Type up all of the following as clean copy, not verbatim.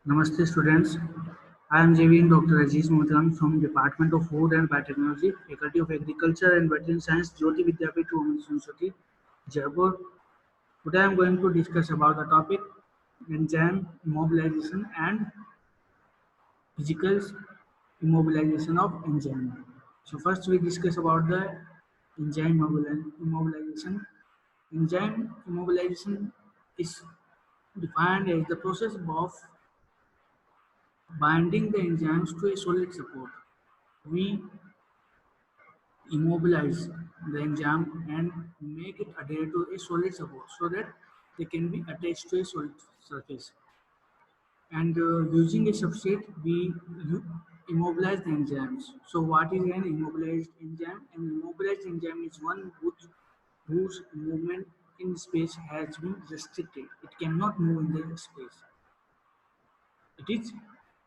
Namaste students. I am JVN Dr. Aziz Mohtan from Department of Food and Biotechnology, Faculty of Agriculture and Veterinary Science, Jyoti Vidyapith Women's University, Jaipur. Today I am going to discuss about the topic enzyme immobilization and physical immobilization of enzyme. So first we discuss about the enzyme immobilization. Enzyme immobilization is defined as the process of binding the enzymes to a solid support. We immobilize the enzyme and make it adhere to a solid support so that they can be attached to a solid surface. And using a substrate, we immobilize the enzymes. So, what is an immobilized enzyme? An immobilized enzyme is one whose movement in space has been restricted. It cannot move in the space. It is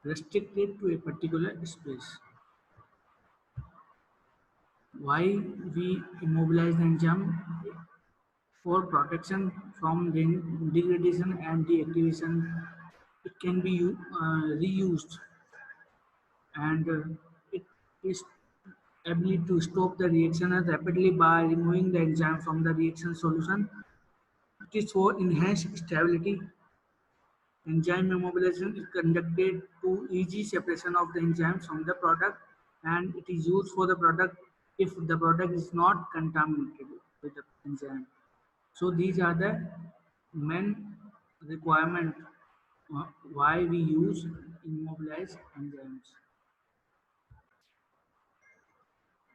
restricted to a particular space. Why we immobilize the enzyme? For protection from degradation and deactivation. It can be reused, and it is ability to stop the reaction rapidly by removing the enzyme from the reaction solution. It is for enhanced stability. Enzyme immobilization is conducted to easy separation of the enzymes from the product, and it is used for the product if the product is not contaminated with the enzyme. So these are the main requirement why we use immobilized enzymes.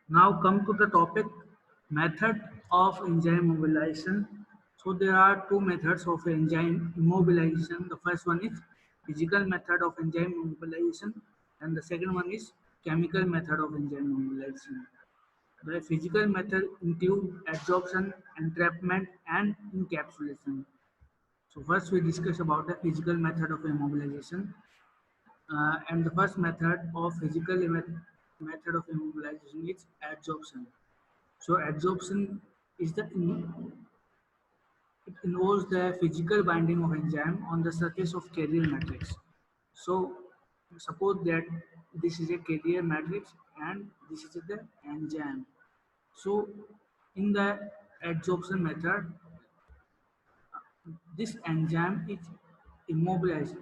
Now come to the topic method of enzyme immobilization. So there are two methods of enzyme immobilization. The first one is physical method of enzyme immobilization, and the second one is chemical method of enzyme immobilization. The physical method include adsorption, entrapment, and encapsulation. So first we discuss about the physical method of immobilization, and the first method of method of immobilization is adsorption. So adsorption is it involves the physical binding of enzyme on the surface of carrier matrix. So suppose that this is a carrier matrix and this is the enzyme. So in the adsorption method, this enzyme is immobilized.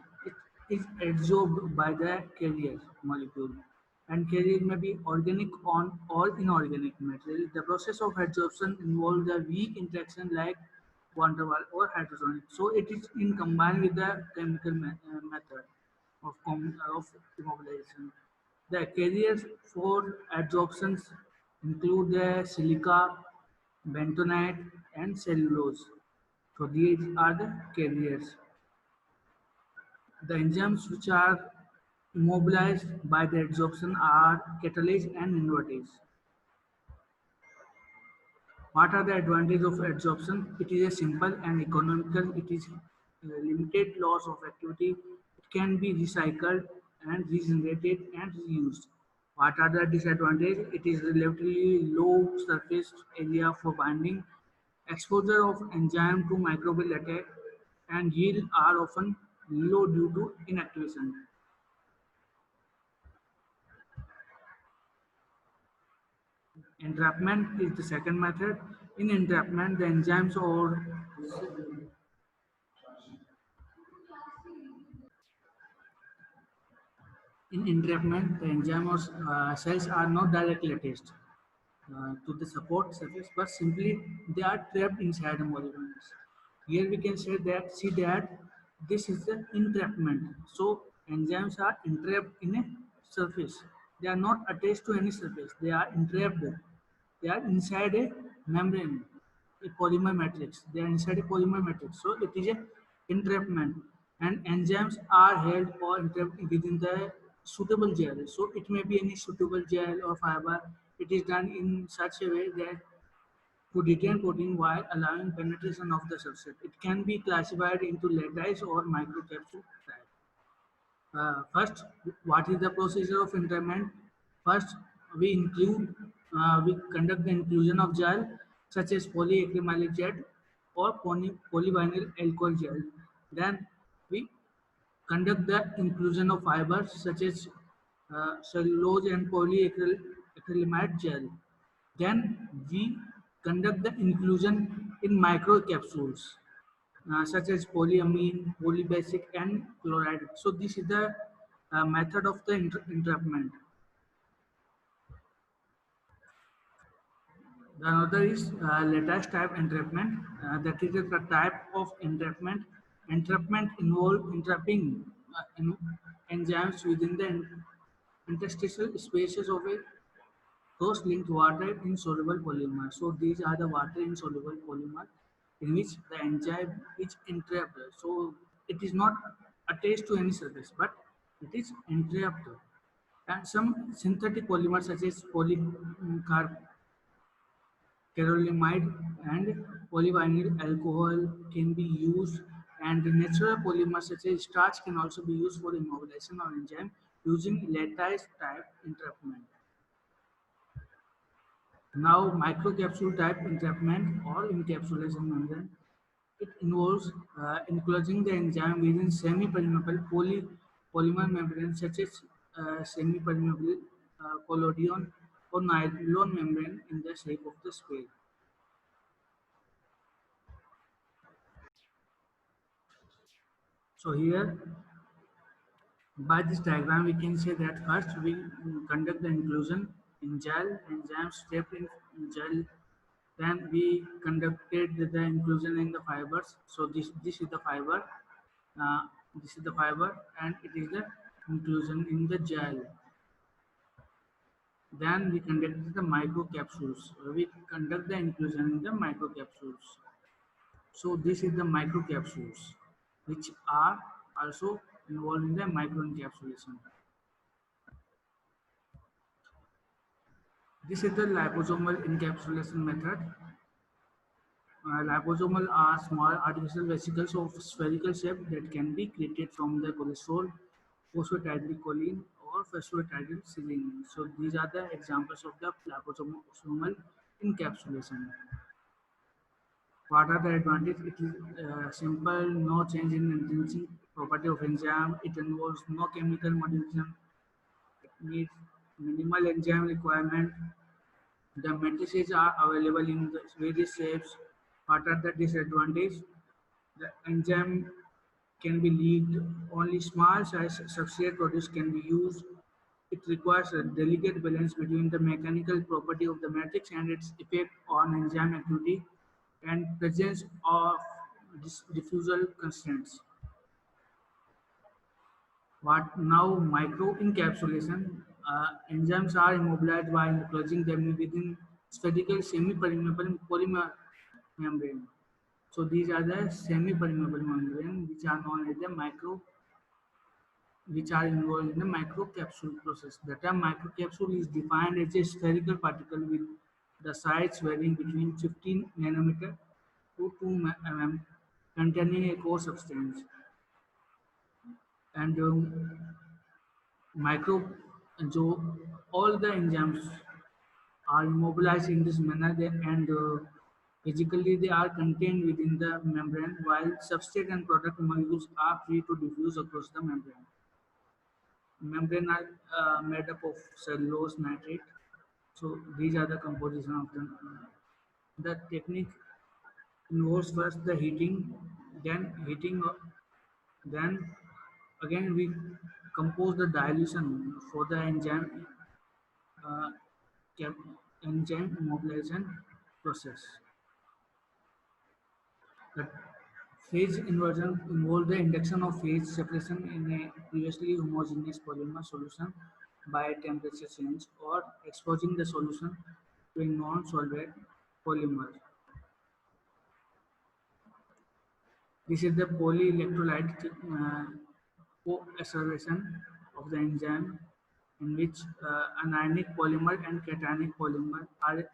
It is adsorbed by the carrier molecule, and carrier may be organic or inorganic material. The process of adsorption involves the weak interaction like van der Waals or hydrosonic. So it is in combined with the chemical method of immobilization. The carriers for adsorptions include the silica, bentonite, and cellulose. So these are the carriers. The enzymes which are immobilized by the adsorption are catalase and invertase. What are the advantages of adsorption? It is a simple and economical. It is limited loss of activity. It can be recycled and regenerated and reused. What are the disadvantages? It is relatively low surface area for binding. Exposure of enzyme to microbial attack and yield are often low due to inactivation. Entrapment is the second method. In entrapment, the enzymes or in entrapment, the enzyme or cells are not directly attached to the support surface, but simply they are trapped inside the molecules. Here we can see that this is the entrapment. So enzymes are entrapped in a surface. They are not attached to any surface. They are entrapped. They are inside a membrane, a polymer matrix. They are inside a polymer matrix. So it is a entrapment, and enzymes are held or entrapped within the suitable gel. So it may be any suitable gel or fiber. It is done in such a way that to detain protein while allowing penetration of the substrate. It can be classified into lattice or microcapsule type. First, what is the procedure of entrapment? First, we conduct the inclusion of gel such as polyacrylamic gel or polyvinyl alcohol gel. Then we conduct the inclusion of fibers such as cellulose and polyacrylamide gel. Then we conduct the inclusion in microcapsules such as polyamine, polybasic, and chloride. So this is the method of the entrapment. The another is lattice type entrapment. That is the type of entrapment. Entrapment involve entrapping enzymes within the interstitial spaces of a cross-linked water-insoluble polymer. So these are the water-insoluble polymer in which the enzyme is entrapped. So it is not attached to any surface, but it is entrapped. And some synthetic polymers such as polycarbolamide and polyvinyl alcohol can be used, and natural polymers such as starch can also be used for immobilization of enzyme using lattice type entrapment. Now, microcapsule type entrapment or encapsulation membrane. It involves enclosing the enzyme within semi-permeable polymer membrane such as semi-permeable collodion or nylon membrane in the shape of the spray. So here, by this diagram, we can say that first we conduct the inclusion in gel, enzymes stepped in gel. Then we conducted the inclusion in the fibers. So this is the fiber, uh, this is the fiber, and it is the inclusion in the gel. Then we conducted the microcapsules. We conduct the inclusion in the microcapsules. So this is the microcapsules, which are also involved in the microencapsulation. This is the liposomal encapsulation method. Liposomal are small artificial vesicles of spherical shape that can be created from the cholesterol, phosphatidylcholine, or phosphatidylserine. So these are the examples of the liposomal encapsulation. What are the advantages? It is simple, no change in intrinsic property of enzyme. It involves no chemical modification. It needs minimal enzyme requirement. The matrices are available in the various shapes. What are the disadvantages? The enzyme can be leaked. Only small size substrate products can be used. It requires a delicate balance between the mechanical property of the matrix and its effect on enzyme activity and presence of diffusal constraints. What now microencapsulation? Enzymes are immobilized by enclosing them within spherical semi-permeable polymer membrane. So these are the semi-permeable membrane which are known as the which are involved in the microcapsule process. The term microcapsule is defined as a spherical particle with the size varying between 15 nanometer to 2 mm containing a core substance. And micro so all the enzymes are immobilized in this manner and physically they are contained within the membrane while substrate and product molecules are free to diffuse across the membrane. Membrane are made up of cellulose nitrate. So these are the composition of the technique involves first the heating, then then again we compose the dilution for the uh, enzyme immobilization process. The phase inversion involves the induction of phase separation in a previously homogeneous polymer solution by temperature change or exposing the solution to a non-solvent polymer. This is the polyelectrolyte co-acceleration of the enzyme in which an ionic polymer and cationic polymer are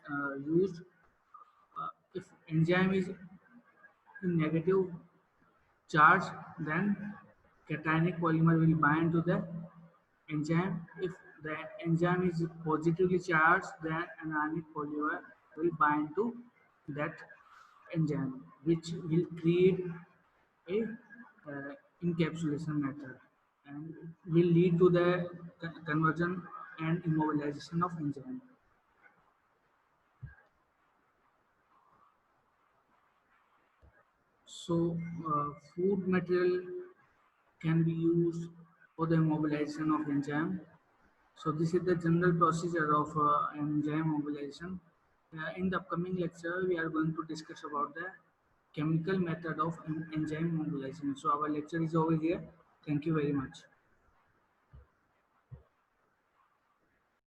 used. If enzyme is in negative charge, then cationic polymer will bind to the enzyme. If the enzyme is positively charged, then an ionic polymer will bind to that enzyme, which will create a encapsulation method, and will lead to the conversion and immobilization of enzyme. So, food material can be used for the immobilization of enzyme. So this is the general procedure of enzyme mobilization. In the upcoming lecture, we are going to discuss about the chemical method of enzyme mobilization. So our lecture is over here. Thank you very much.